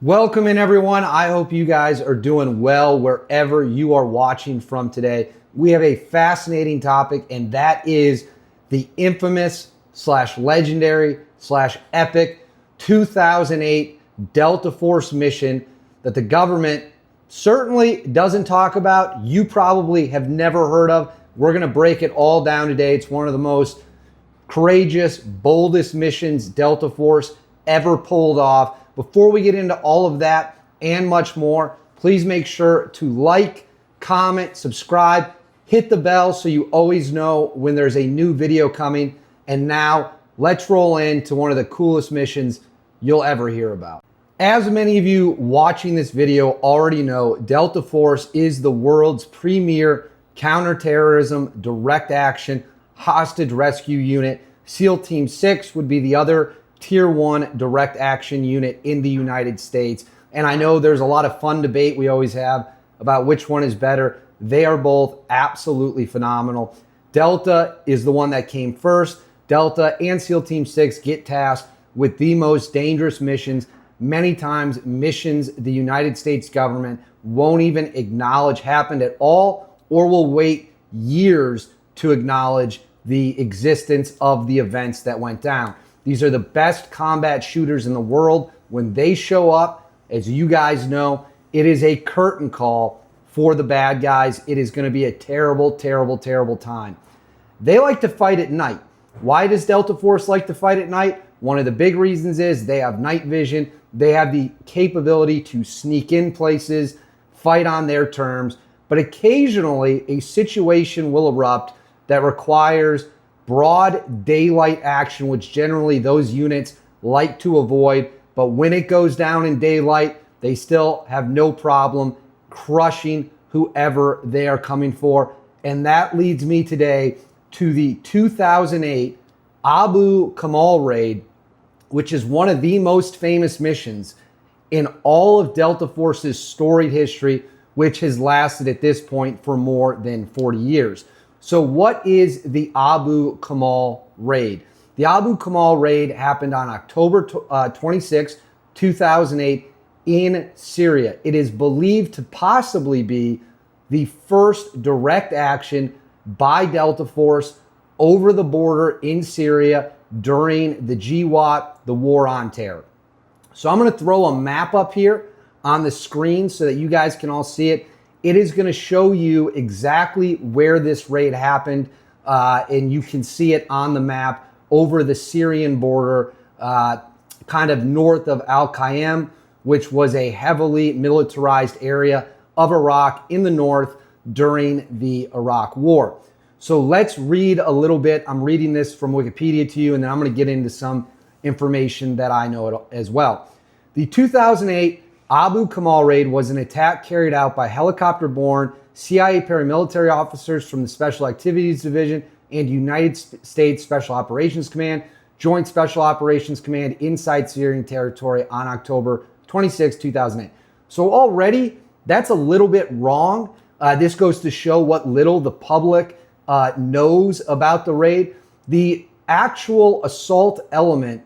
Welcome in, everyone. I hope you guys are doing well wherever you are watching from today. We have a fascinating topic, and that is the infamous / legendary / epic 2008 Delta Force mission that the government certainly doesn't talk about. You probably have never heard of. We're going to break it all down today. It's one of the most courageous, boldest missions Delta Force ever pulled off. Before we get into all of that and much more, please make sure to like, comment, subscribe, hit the bell so you always know when there's a new video coming. And now let's roll into one of the coolest missions you'll ever hear about. As many of you watching this video already know, Delta Force is the world's premier counterterrorism direct action hostage rescue unit. SEAL Team 6 would be the other Tier 1 direct action unit in the United States. And I know there's a lot of fun debate we always have about which one is better. They are both absolutely phenomenal. Delta is the one that came first. Delta and SEAL Team 6 get tasked with the most dangerous missions. Many times missions the United States government won't even acknowledge happened at all, or will wait years to acknowledge the existence of the events that went down. These are the best combat shooters in the world. When they show up, as you guys know, it is a curtain call for the bad guys. It is going to be a terrible, terrible, terrible time. They like to fight at night. Why does Delta Force like to fight at night? One of the big reasons is they have night vision. They have the capability to sneak in places, fight on their terms. But occasionally, a situation will erupt that requires broad daylight action, which generally those units like to avoid. But when it goes down in daylight, they still have no problem crushing whoever they are coming for. And that leads me today to the 2008 Abu Kamal raid, which is one of the most famous missions in all of Delta Force's storied history, which has lasted at this point for more than 40 years. So what is the Abu Kamal raid? The Abu Kamal raid happened on October 26, 2008 in Syria. It is believed to possibly be the first direct action by Delta Force over the border in Syria during the GWOT, the War on Terror. So I'm going to throw a map up here on the screen so that you guys can all see it. It is going to show you exactly where this raid happened, and you can see it on the map over the Syrian border, kind of north of Al-Qaim, which was a heavily militarized area of Iraq in the north during the Iraq War. So let's read a little bit. I'm reading this from Wikipedia to you, and then I'm going to get into some information that I know as well. The 2008 Abu Kamal raid was an attack carried out by helicopter-borne CIA paramilitary officers from the Special Activities Division and United States Special Operations Command, Joint Special Operations Command inside Syrian territory on October 26, 2008. So already, that's a little bit wrong. This goes to show what little the public knows about the raid. The actual assault element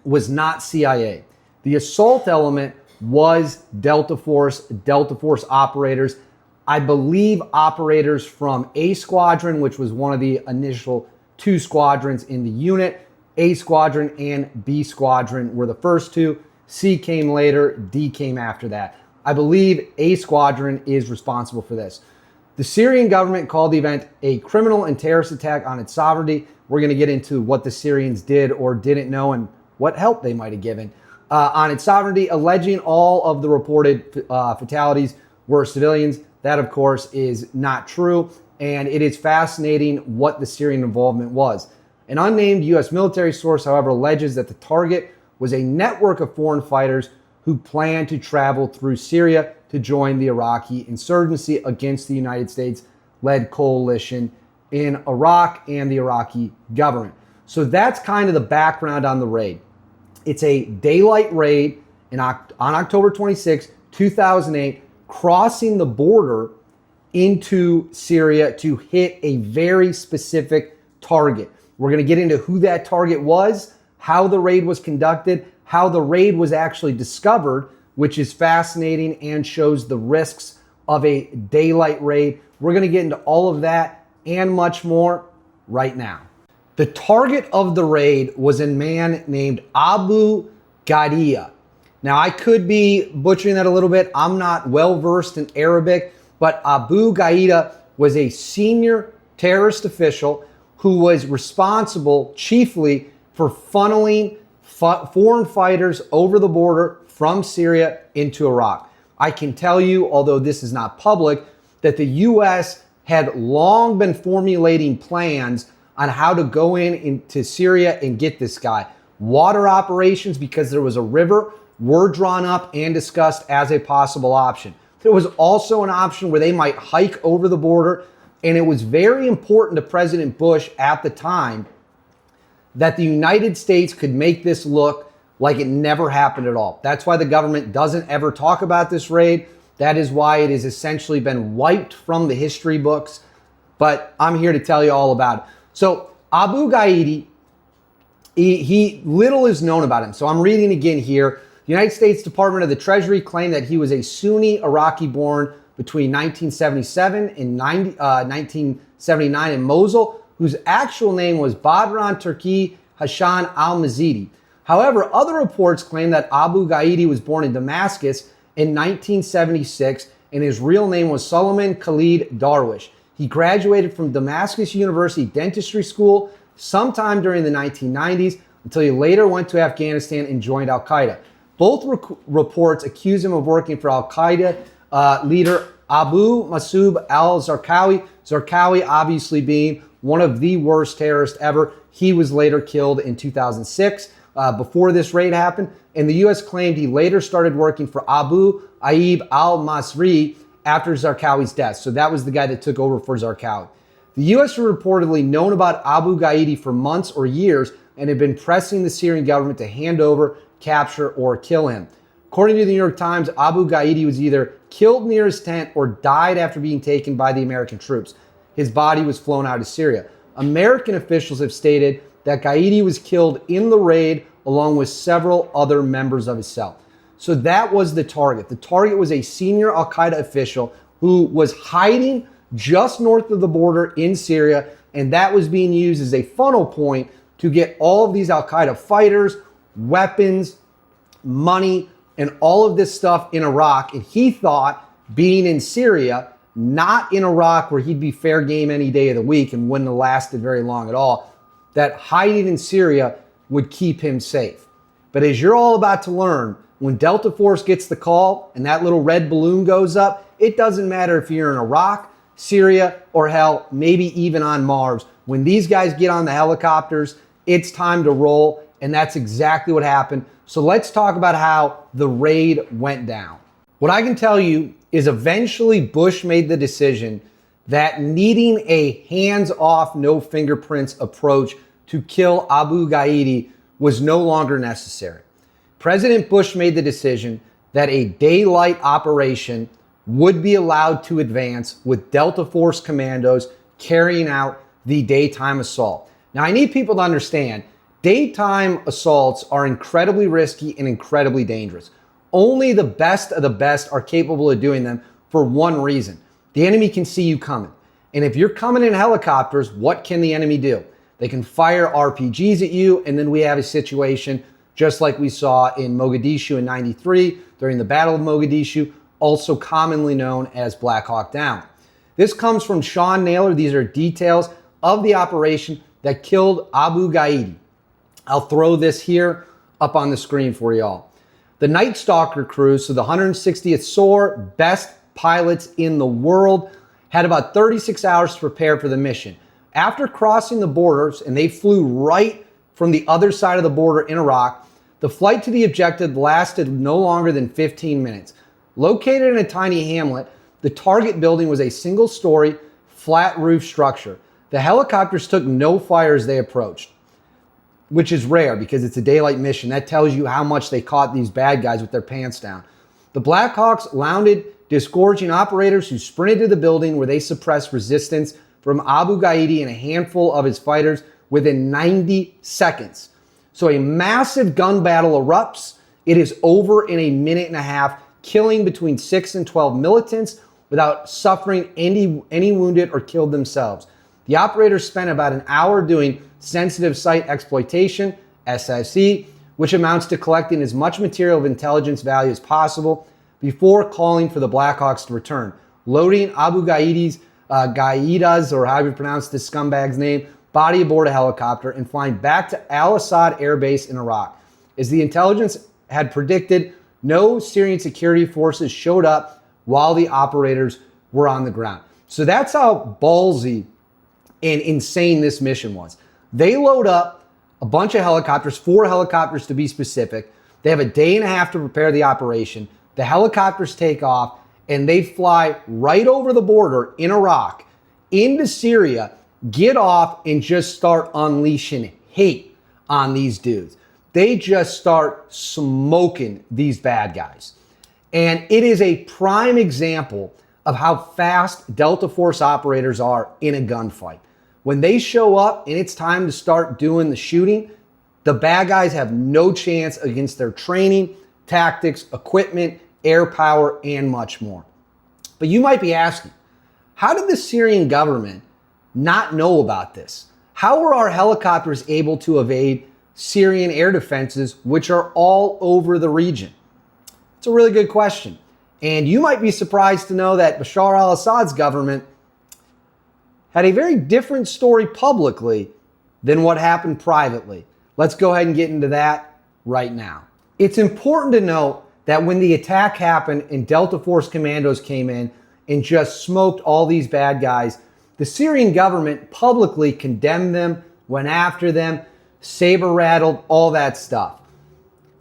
was not CIA. The assault element was Delta Force operators. I believe operators from A Squadron, which was one of the initial 2 squadrons in the unit. A Squadron and B Squadron were the first 2. C came later, D came after that. I believe A Squadron is responsible for this. The Syrian government called the event a criminal and terrorist attack on its sovereignty. We're going to get into what the Syrians did or didn't know and what help they might have given. On its sovereignty, alleging all of the reported fatalities were civilians. That, of course, is not true, and it is fascinating what the Syrian involvement was. An unnamed U.S. military source, however, alleges that the target was a network of foreign fighters who planned to travel through Syria to join the Iraqi insurgency against the United States-led coalition in Iraq and the Iraqi government. So that's kind of the background on the raid. It's a daylight raid on October 26, 2008, crossing the border into Syria to hit a very specific target. We're going to get into who that target was, how the raid was conducted, how the raid was actually discovered, which is fascinating and shows the risks of a daylight raid. We're going to get into all of that and much more right now. The target of the raid was a man named Abu Kamal. Now, I could be butchering that a little bit. I'm not well versed in Arabic, but Abu Kamal was a senior terrorist official who was responsible chiefly for funneling foreign fighters over the border from Syria into Iraq. I can tell you, although this is not public, that the U.S. had long been formulating plans on how to go into Syria and get this guy. Water operations, because there was a river, were drawn up and discussed as a possible option. There was also an option where they might hike over the border, and it was very important to President Bush at the time that the United States could make this look like it never happened at all. That's why the government doesn't ever talk about this raid. That is why it has essentially been wiped from the history books. But I'm here to tell you all about it. So Abu Kamal, he little is known about him. So I'm reading again here. The United States Department of the Treasury claimed that he was a Sunni Iraqi born between 1977 and 1979 in Mosul, whose actual name was Badran Turki Hassan al-Mazidi. However, other reports claim that Abu Kamal was born in Damascus in 1976, and his real name was Solomon Khalid Darwish. He graduated from Damascus University Dentistry School sometime during the 1990s until he later went to Afghanistan and joined al-Qaeda. Both reports accuse him of working for al-Qaeda leader Abu Masoud al-Zarqawi. Zarqawi obviously being one of the worst terrorists ever. He was later killed in 2006 before this raid happened. And the U.S. claimed he later started working for Abu Ayyub al-Masri after Zarqawi's death. So that was the guy that took over for Zarqawi. The U.S. had reportedly known about Abu Kamal for months or years and had been pressing the Syrian government to hand over, capture, or kill him. According to the New York Times, Abu Kamal was either killed near his tent or died after being taken by the American troops. His body was flown out of Syria. American officials have stated that Kamal was killed in the raid along with several other members of his cell. So that was the target. The target was a senior al-Qaeda official who was hiding just north of the border in Syria, and that was being used as a funnel point to get all of these al-Qaeda fighters, weapons, money, and all of this stuff in Iraq. And he thought being in Syria, not in Iraq where he'd be fair game any day of the week and wouldn't have lasted very long at all, that hiding in Syria would keep him safe. But as you're all about to learn, when Delta Force gets the call and that little red balloon goes up, it doesn't matter if you're in Iraq, Syria, or hell, maybe even on Mars. When these guys get on the helicopters, it's time to roll, and that's exactly what happened. So let's talk about how the raid went down. What I can tell you is eventually Bush made the decision that needing a hands-off, no fingerprints approach to kill Abu Kamal was no longer necessary. President Bush made the decision that a daylight operation would be allowed to advance with Delta Force commandos carrying out the daytime assault. Now, I need people to understand, daytime assaults are incredibly risky and incredibly dangerous. Only the best of the best are capable of doing them for one reason. The enemy can see you coming. And if you're coming in helicopters, what can the enemy do? They can fire RPGs at you, and then we have a situation just like we saw in Mogadishu in '93 during the Battle of Mogadishu, also commonly known as Black Hawk Down. This comes from Sean Naylor. These are details of the operation that killed Abu Kamal. I'll throw this here up on the screen for y'all. The Night Stalker crew, so the 160th SOAR, best pilots in the world, had about 36 hours to prepare for the mission. After crossing the borders, and they flew right from the other side of the border in Iraq, the flight to the objective lasted no longer than 15 minutes. Located in a tiny hamlet, the target building was a single-story, flat roof structure. The helicopters took no fire as they approached, which is rare because it's a daylight mission. That tells you how much they caught these bad guys with their pants down. The Blackhawks landed, disgorging operators who sprinted to the building where they suppressed resistance from Abu Kamal and a handful of his fighters within 90 seconds. So a massive gun battle erupts, It is over in a minute and a half, killing between 6 and 12 militants without suffering any wounded or killed themselves. The operators spent about an hour doing sensitive site exploitation, SSE, which amounts to collecting as much material of intelligence value as possible before calling for the Blackhawks to return, loading Abu Ghaida's, or however you pronounce this scumbag's name, body aboard a helicopter and flying back to al-Assad Air Base in Iraq. As the intelligence had predicted, no Syrian security forces showed up while the operators were on the ground. So that's how ballsy and insane this mission was. They load up a bunch of helicopters, 4 helicopters to be specific. They have a day and a half to prepare the operation. The helicopters take off and they fly right over the border in Iraq into Syria, get off and just start unleashing hate on these dudes. They just start smoking these bad guys. And it is a prime example of how fast Delta Force operators are in a gunfight. When they show up and it's time to start doing the shooting, the bad guys have no chance against their training, tactics, equipment, air power, and much more. But you might be asking, how did the Syrian government not know about this? How were our helicopters able to evade Syrian air defenses, which are all over the region? It's a really good question. And you might be surprised to know that Bashar al-Assad's government had a very different story publicly than what happened privately. Let's go ahead and get into that right now. It's important to note that when the attack happened and Delta Force commandos came in and just smoked all these bad guys, the Syrian government publicly condemned them, went after them, saber rattled, all that stuff.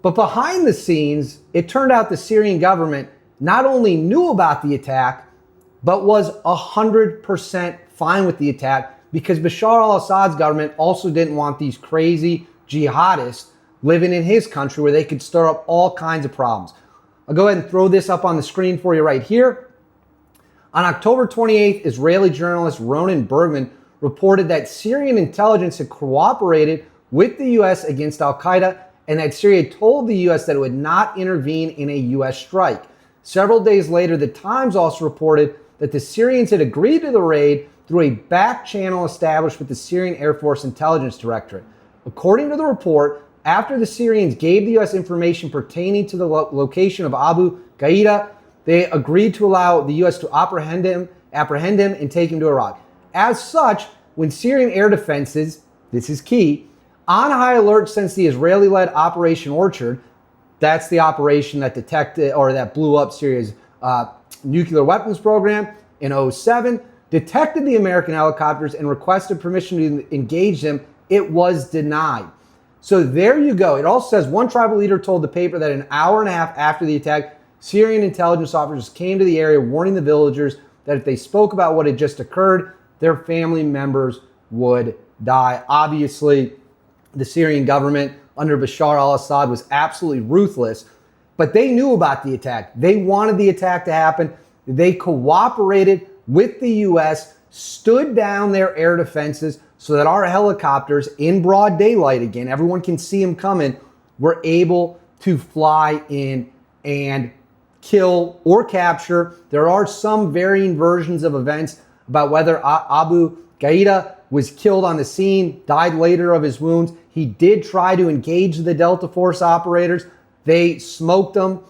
But behind the scenes, it turned out the Syrian government not only knew about the attack, but was 100% fine with the attack, because Bashar al-Assad's government also didn't want these crazy jihadists living in his country where they could stir up all kinds of problems. I'll go ahead and throw this up on the screen for you right here. On October 28th, Israeli journalist Ronen Bergman reported that Syrian intelligence had cooperated with the U.S. against al-Qaeda and that Syria told the U.S. that it would not intervene in a U.S. strike. Several days later, the Times also reported that the Syrians had agreed to the raid through a back channel established with the Syrian Air Force Intelligence Directorate. According to the report, after the Syrians gave the U.S. information pertaining to the location of Abu Qaeda, they agreed to allow the U.S. to apprehend him and take him to Iraq. As such, when Syrian air defenses, this is key, on high alert since the Israeli-led Operation Orchard, that's the operation that detected or that blew up Syria's nuclear weapons program in 2007, detected the American helicopters and requested permission to engage them, it was denied. So there you go. It also says one tribal leader told the paper that an hour and a half after the attack, Syrian intelligence officers came to the area warning the villagers that if they spoke about what had just occurred, their family members would die. Obviously, the Syrian government under Bashar al-Assad was absolutely ruthless, but they knew about the attack. They wanted the attack to happen. They cooperated with the U.S., stood down their air defenses so that our helicopters, in broad daylight again, everyone can see them coming, were able to fly in and kill or capture. There are some varying versions of events about whether Abu Qaeda was killed on the scene, died later of his wounds. He did try to engage the Delta Force operators. They smoked them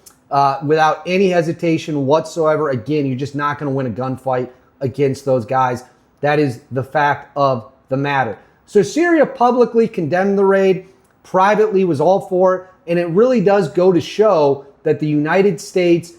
without any hesitation whatsoever. Again, you're just not going to win a gunfight against those guys. That is the fact of the matter. So Syria publicly condemned the raid, privately was all for it, and it really does go to show that the United States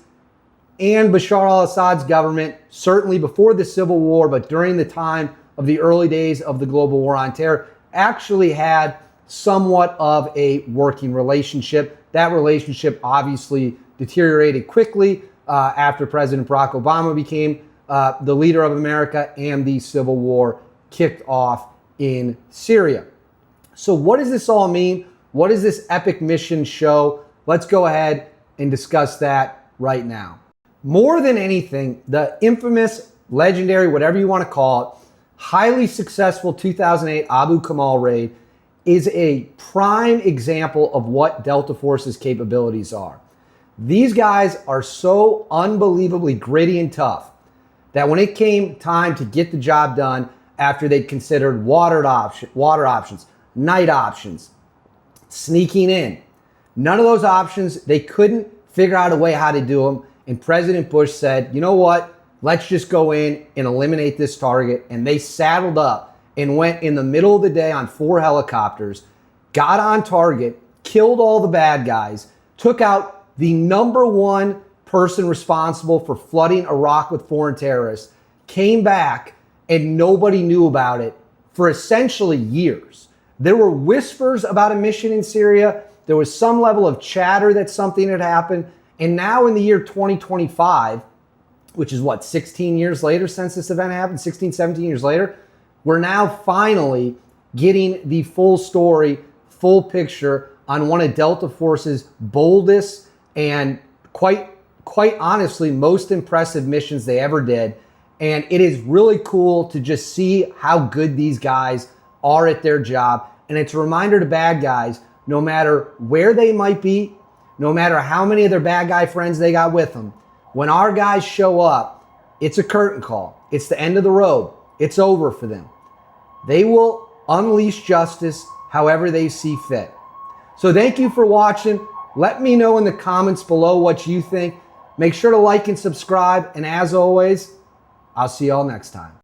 and Bashar al-Assad's government, certainly before the civil war, but during the time of the early days of the global war on terror, actually had somewhat of a working relationship. That relationship obviously deteriorated quickly after President Barack Obama became the leader of America and the civil war kicked off in Syria. So what does this all mean? What does this epic mission show? Let's go ahead and discuss that right now. More than anything, the infamous, legendary, whatever you want to call it, highly successful 2008 Abu Kamal raid is a prime example of what Delta Force's capabilities are. These guys are so unbelievably gritty and tough that when it came time to get the job done after they'd considered water options, night options, sneaking in, none of those options, they couldn't figure out a way how to do them. And President Bush said, you know what? Let's just go in and eliminate this target. And they saddled up and went in the middle of the day on 4 helicopters, got on target, killed all the bad guys, took out the #1 person responsible for flooding Iraq with foreign terrorists, came back, and nobody knew about it for essentially years. There were whispers about a mission in Syria. There was some level of chatter that something had happened. And now in the year 2025, which is what, 16 years later since this event happened, 16, 17 years later, we're now finally getting the full story, full picture on one of Delta Force's boldest and quite honestly most impressive missions they ever did. And it is really cool to just see how good these guys are at their job. And it's a reminder to bad guys, no matter where they might be, no matter how many of their bad guy friends they got with them, when our guys show up, it's a curtain call. It's the end of the road. It's over for them. They will unleash justice however they see fit. So thank you for watching. Let me know in the comments below what you think. Make sure to like and subscribe. And as always, I'll see y'all next time.